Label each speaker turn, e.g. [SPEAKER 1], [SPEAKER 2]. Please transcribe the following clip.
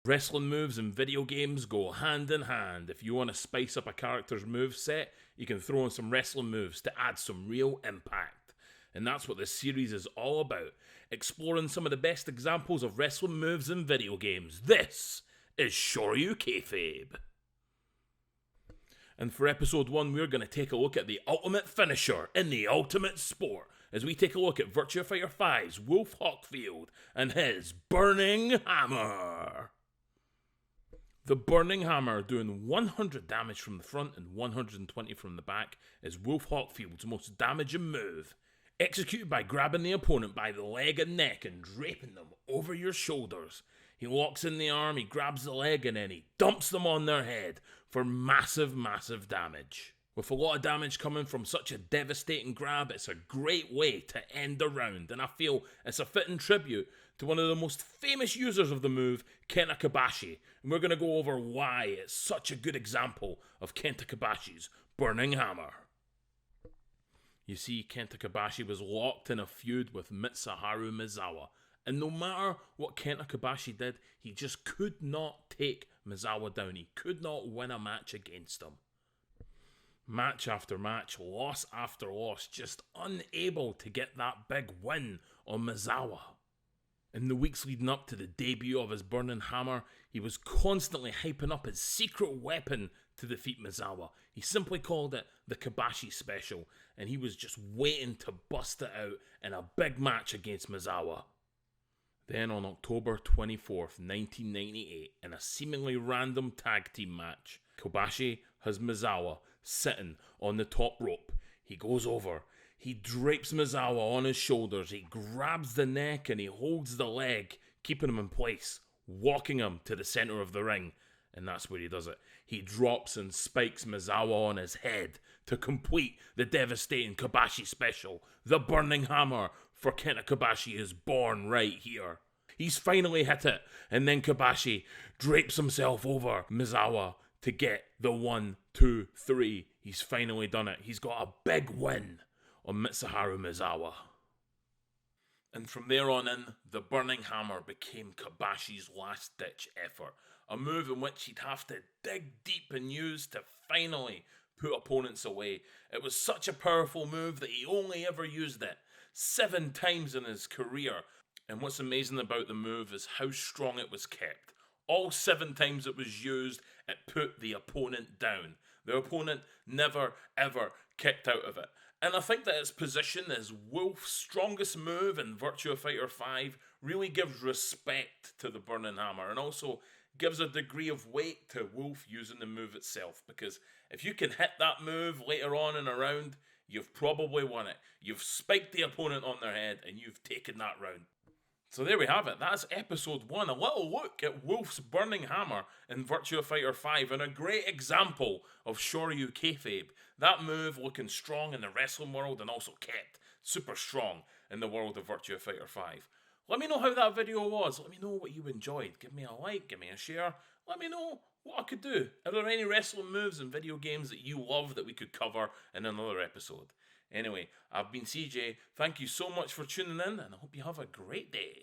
[SPEAKER 1] Wrestling moves in video games go hand in hand. If you want to spice up a character's moveset, you can throw in some wrestling moves to add some real impact. And that's what this series is all about, exploring some of the best examples of wrestling moves in video games. This is Shoryu Kayfabe. And for episode 1, we're going to take a look at the ultimate finisher in the ultimate sport, as we take a look at virtua.fighter 5's Wolf Hawkfield and his Burning Hammer. The Burning Hammer, doing 100 damage from the front and 120 from the back, is Wolf Hawkfield's most damaging move. Executed by grabbing the opponent by the leg and neck and draping them over your shoulders. He locks in the arm, he grabs the leg, and then he dumps them on their head for massive, massive damage. With a lot of damage coming from such a devastating grab, it's a great way to end the round, and I feel it's a fitting tribute to one of the most famous users of the move, Kenta Kobashi, and we're going to go over why it's such a good example of Kenta Kobashi's Burning Hammer. You see, Kenta Kobashi was locked in a feud with Mitsuharu Misawa, and no matter what Kenta Kobashi did, he just could not take Misawa down. He could not win a match against him. Match after match, loss after loss, just unable to get that big win on Misawa. In the weeks leading up to the debut of his Burning Hammer, he was constantly hyping up his secret weapon to defeat Misawa. He simply called it the Kobashi Special, and he was just waiting to bust it out in a big match against Misawa. Then on October 24th, 1998, in a seemingly random tag team match, Kobashi has Misawa sitting on the top rope. He goes over, he drapes Misawa on his shoulders, he grabs the neck and he holds the leg, keeping him in place, walking him to the center of the ring. And that's where he does it. He drops and spikes Misawa on his head to complete the devastating Kobashi Special. The Burning Hammer for Kenta Kobashi is born right here. He's finally hit it, and then Kobashi drapes himself over Misawa to get the 1, 2, 3. He's finally done it. He's got a big win on Mitsuharu Misawa. And from there on in, the Burning Hammer became Kobashi's last-ditch effort. A move in which he'd have to dig deep and use to finally put opponents away. It was such a powerful move that he only ever used it 7 times in his career. And what's amazing about the move is how strong it was kept. All 7 times it was used, it put the opponent down. The opponent never ever kicked out of it. And I think that its position as Wolf's strongest move in virtua.fighter 5 really gives respect to the Burning Hammer, and also gives a degree of weight to Wolf using the move itself, because if you can hit that move later on in a round, you've probably won it. You've spiked the opponent on their head and you've taken that round. So there we have it. That's episode 1. A little look at Wolf's Burning Hammer in virtua.fighter 5, and a great example of Shoryu Kayfabe. That move looking strong in the wrestling world and also kept super strong in the world of virtua.fighter 5. Let me know how that video was. Let me know what you enjoyed. Give me a like, give me a share. Let me know what I could do. Are there any wrestling moves in video games that you love that we could cover in another episode? Anyway, I've been CJ. Thank you so much for tuning in, and I hope you have a great day.